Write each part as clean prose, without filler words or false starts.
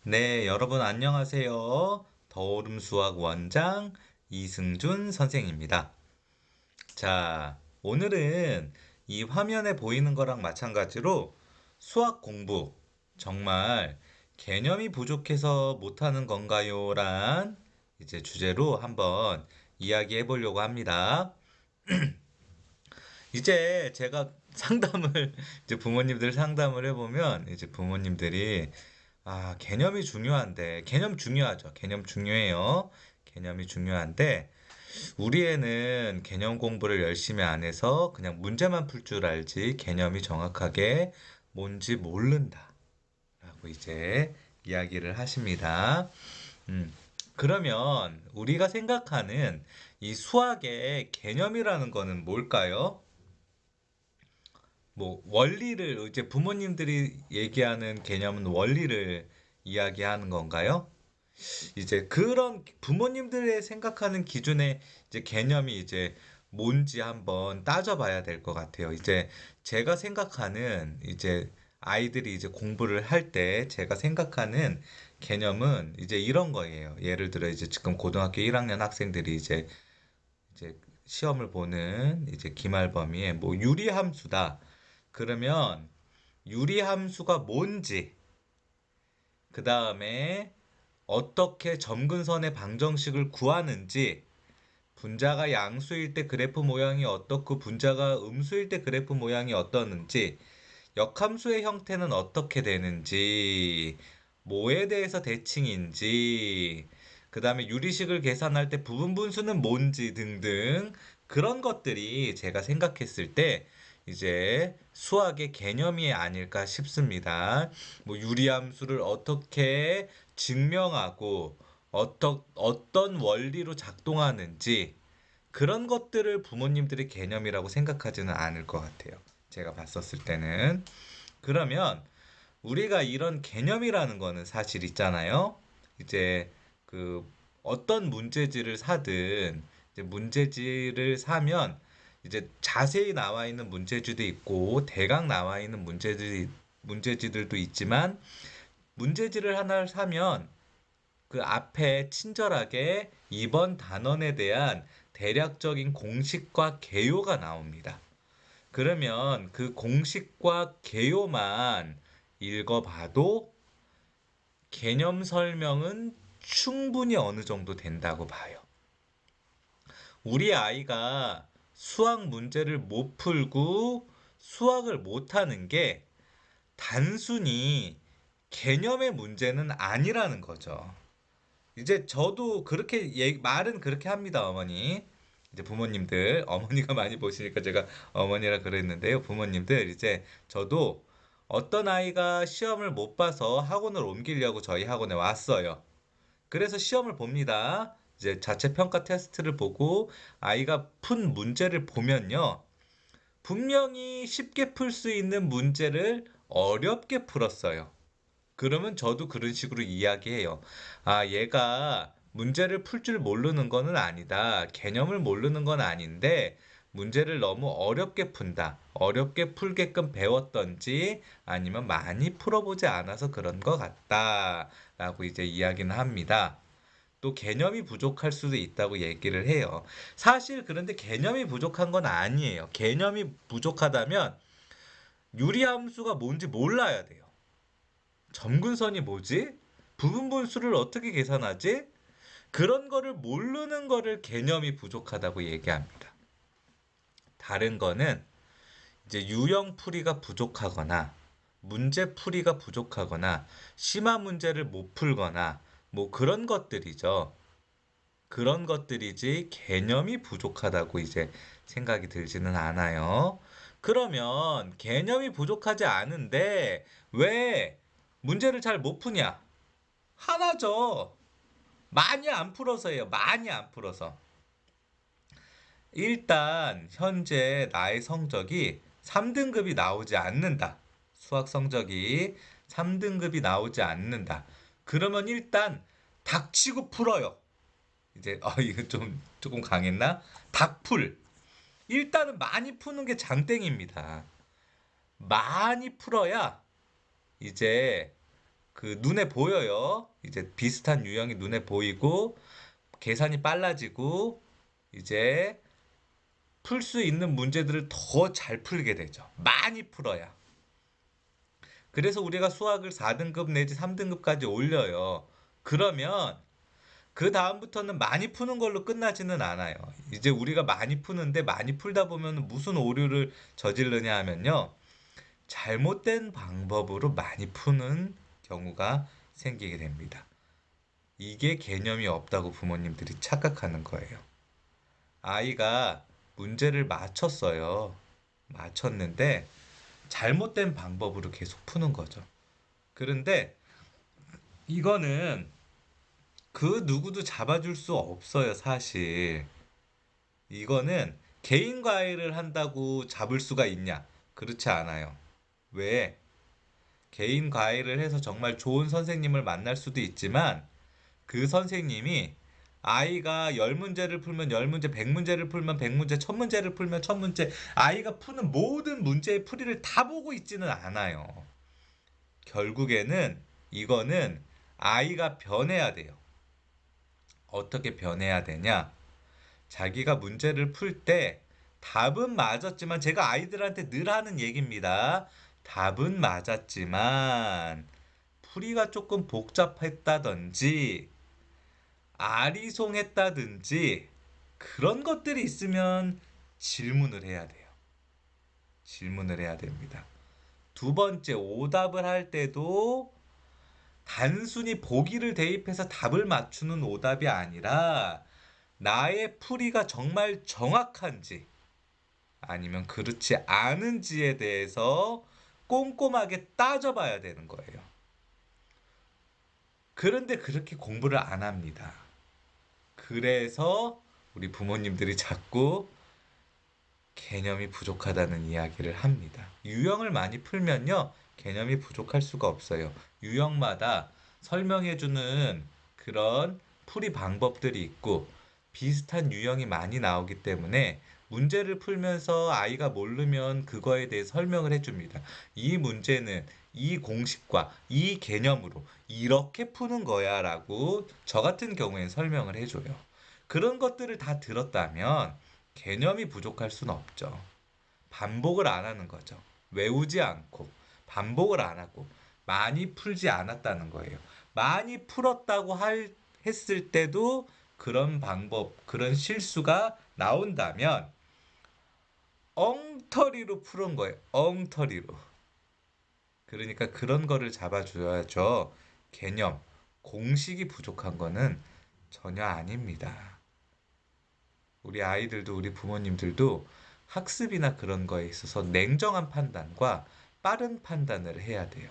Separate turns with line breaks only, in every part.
네, 여러분 안녕하세요. 더오름 수학 원장 이승준 선생입니다. 자, 오늘은 이 화면에 보이는 거랑 마찬가지로 수학 공부 정말 개념이 부족해서 못하는 건가요? 란 이제 주제로 한번 이야기해 보려고 합니다. 이제 제가 상담을 이제 부모님들 상담을 해보면 이제 부모님들이 개념이 중요한데 개념 중요하죠. 개념 중요해요. 개념이 중요한데 우리 애는 개념 공부를 열심히 안 해서 그냥 문제만 풀 줄 알지 개념이 정확하게 뭔지 모른다. 라고 이제 이야기를 하십니다. 음, 그러면 우리가 생각하는 이 수학의 개념이라는 거는 뭘까요? 뭐 원리를 이제 부모님들이 얘기하는 개념은 원리를 이야기하는 건가요? 이제 그런 부모님들의 생각하는 기준의 이제 개념이 이제 뭔지 한번 따져봐야 될 것 같아요. 이제 제가 생각하는 이제 아이들이 이제 공부를 할 때 제가 생각하는 개념은 이제 이런 거예요. 예를 들어 이제 지금 고등학교 1학년 학생들이 이제 시험을 보는 이제 기말범위에 뭐 유리함수다. 그러면 유리함수가 뭔지, 그 다음에 어떻게 점근선의 방정식을 구하는지, 분자가 양수일 때 그래프 모양이 어떻고 분자가 음수일 때 그래프 모양이 어떻는지, 역함수의 형태는 어떻게 되는지, 뭐에 대해서 대칭인지, 그 다음에 유리식을 계산할 때 부분분수는 뭔지 등등 그런 것들이 제가 생각했을 때 이제 수학의 개념이 아닐까 싶습니다. 뭐 유리함수를 어떻게 증명하고 어떤 원리로 작동하는지 그런 것들을 부모님들의 개념이라고 생각하지는 않을 것 같아요. 제가 봤었을 때는. 그러면 우리가 이런 개념이라는 거는 사실 있잖아요. 이제 그 어떤 문제지를 사든 이제 문제지를 사면 이제 자세히 나와 있는 문제지도 있고 대강 나와 있는 문제지들도 있지만 문제지를 하나를 사면 그 앞에 친절하게 이번 단원에 대한 대략적인 공식과 개요가 나옵니다. 그러면 그 공식과 개요만 읽어봐도 개념 설명은 충분히 어느 정도 된다고 봐요. 우리 아이가 수학 문제를 못 풀고 수학을 못하는 게 단순히 개념의 문제는 아니라는 거죠. 이제 저도 그렇게 말은 그렇게 합니다, 어머니. 이제 부모님들, 어머니가 많이 보시니까 제가 어머니라 그랬는데요. 부모님들, 이제 저도 어떤 아이가 시험을 못 봐서 학원을 옮기려고 저희 학원에 왔어요. 그래서 시험을 봅니다. 이제 자체 평가 테스트를 보고 아이가 푼 문제를 보면요. 분명히 쉽게 풀 수 있는 문제를 어렵게 풀었어요. 그러면 저도 그런 식으로 이야기해요. 얘가 문제를 풀 줄 모르는 거는 아니다. 개념을 모르는 건 아닌데, 문제를 너무 어렵게 푼다. 어렵게 풀게끔 배웠던지, 아니면 많이 풀어보지 않아서 그런 것 같다. 라고 이제 이야기는 합니다. 또 개념이 부족할 수도 있다고 얘기를 해요. 사실 그런데 개념이 부족한 건 아니에요. 개념이 부족하다면 유리함수가 뭔지 몰라야 돼요. 점근선이 뭐지? 부분분수를 어떻게 계산하지? 그런 거를 모르는 거를 개념이 부족하다고 얘기합니다. 다른 거는 이제 유형 풀이가 부족하거나 문제 풀이가 부족하거나 심화 문제를 못 풀거나 뭐 그런 것들이죠. 그런 것들이지 개념이 부족하다고 이제 생각이 들지는 않아요. 그러면 개념이 부족하지 않은데 왜 문제를 잘 못 푸냐? 하나죠. 많이 안 풀어서예요. 많이 안 풀어서. 일단 현재 나의 성적이 3등급이 나오지 않는다. 수학 성적이 3등급이 나오지 않는다. 그러면 일단 닥치고 풀어요. 이제 이거 좀 조금 강했나? 닥풀. 일단은 많이 푸는 게 장땡입니다. 많이 풀어야 이제 그 눈에 보여요. 이제 비슷한 유형이 눈에 보이고 계산이 빨라지고 이제 풀 수 있는 문제들을 더 잘 풀게 되죠. 많이 풀어야. 그래서 우리가 수학을 4등급 내지 3등급까지 올려요. 그러면 그 다음부터는 많이 푸는 걸로 끝나지는 않아요. 이제 우리가 많이 푸는데 많이 풀다 보면 무슨 오류를 저지르냐 하면요. 잘못된 방법으로 많이 푸는 경우가 생기게 됩니다. 이게 개념이 없다고 부모님들이 착각하는 거예요. 아이가 문제를 맞췄어요. 맞췄는데 잘못된 방법으로 계속 푸는 거죠. 그런데 이거는 그 누구도 잡아줄 수 없어요, 사실. 이거는 개인 과외를 한다고 잡을 수가 있냐? 그렇지 않아요. 왜? 개인 과외를 해서 정말 좋은 선생님을 만날 수도 있지만 그 선생님이 아이가 10문제를 풀면 10문제, 100문제를 풀면 100문제, 1000문제를 풀면 1000문제, 아이가 푸는 모든 문제의 풀이를 다 보고 있지는 않아요. 결국에는 이거는 아이가 변해야 돼요. 어떻게 변해야 되냐? 자기가 문제를 풀 때 답은 맞았지만 제가 아이들한테 늘 하는 얘기입니다. 답은 맞았지만 풀이가 조금 복잡했다든지 아리송했다든지 그런 것들이 있으면 질문을 해야 돼요. 질문을 해야 됩니다. 두 번째, 오답을 할 때도 단순히 보기를 대입해서 답을 맞추는 오답이 아니라 나의 풀이가 정말 정확한지 아니면 그렇지 않은지에 대해서 꼼꼼하게 따져봐야 되는 거예요. 그런데 그렇게 공부를 안 합니다. 그래서 우리 부모님들이 자꾸 개념이 부족하다는 이야기를 합니다. 유형을 많이 풀면요, 개념이 부족할 수가 없어요. 유형마다 설명해주는 그런 풀이 방법들이 있고 비슷한 유형이 많이 나오기 때문에 문제를 풀면서 아이가 모르면 그거에 대해 설명을 해줍니다. 이 문제는 이 공식과 이 개념으로 이렇게 푸는 거야 라고 저 같은 경우엔 설명을 해줘요. 그런 것들을 다 들었다면 개념이 부족할 수는 없죠. 반복을 안 하는 거죠. 외우지 않고 반복을 안 하고 많이 풀지 않았다는 거예요. 많이 풀었다고 했을 때도 그런 방법, 그런 실수가 나온다면 엉터리로 푸는 거예요. 엉터리로. 그러니까 그런 거를 잡아줘야죠. 개념, 공식이 부족한 거는 전혀 아닙니다. 우리 아이들도 우리 부모님들도 학습이나 그런 거에 있어서 냉정한 판단과 빠른 판단을 해야 돼요.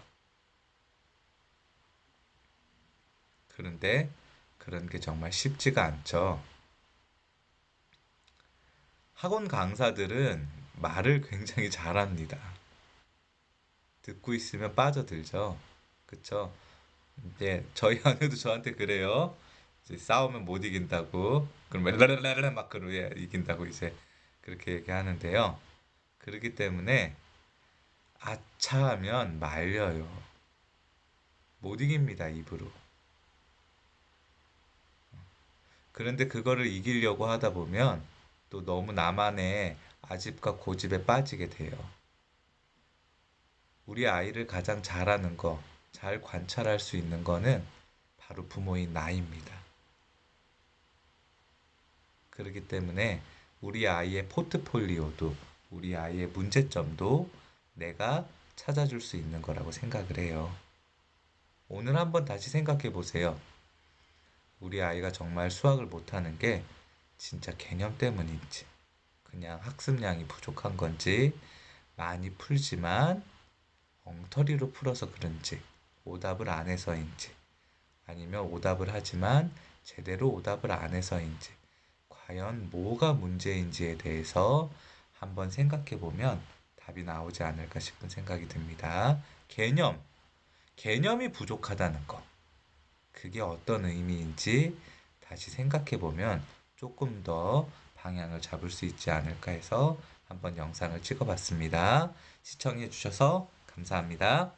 그런데 그런 게 정말 쉽지가 않죠. 학원 강사들은 말을 굉장히 잘합니다. 듣고 있으면 빠져들죠. 그쵸? 이제 저희 아내도 저한테 그래요. 이제 싸우면 못 이긴다고. 그럼 랄랄랄랄 막 그러야 이긴다고 이제 그렇게 얘기하는데요. 그렇기 때문에 아차하면 말려요. 못 이깁니다, 입으로. 그런데 그거를 이기려고 하다 보면 또 너무 나만의 아집과 고집에 빠지게 돼요. 우리 아이를 가장 잘하는 거, 잘 관찰할 수 있는 거는 바로 부모인 나입니다. 그렇기 때문에 우리 아이의 포트폴리오도, 우리 아이의 문제점도 내가 찾아줄 수 있는 거라고 생각을 해요. 오늘 한번 다시 생각해 보세요. 우리 아이가 정말 수학을 못하는 게 진짜 개념 때문인지, 그냥 학습량이 부족한 건지, 많이 풀지만 엉터리로 풀어서 그런지, 오답을 안 해서인지, 아니면 오답을 하지만 제대로 오답을 안 해서인지, 과연 뭐가 문제인지에 대해서 한번 생각해 보면 답이 나오지 않을까 싶은 생각이 듭니다. 개념이 부족하다는 거. 그게 어떤 의미인지 다시 생각해 보면 조금 더 방향을 잡을 수 있지 않을까 해서 한번 영상을 찍어 봤습니다. 시청해 주셔서 감사합니다.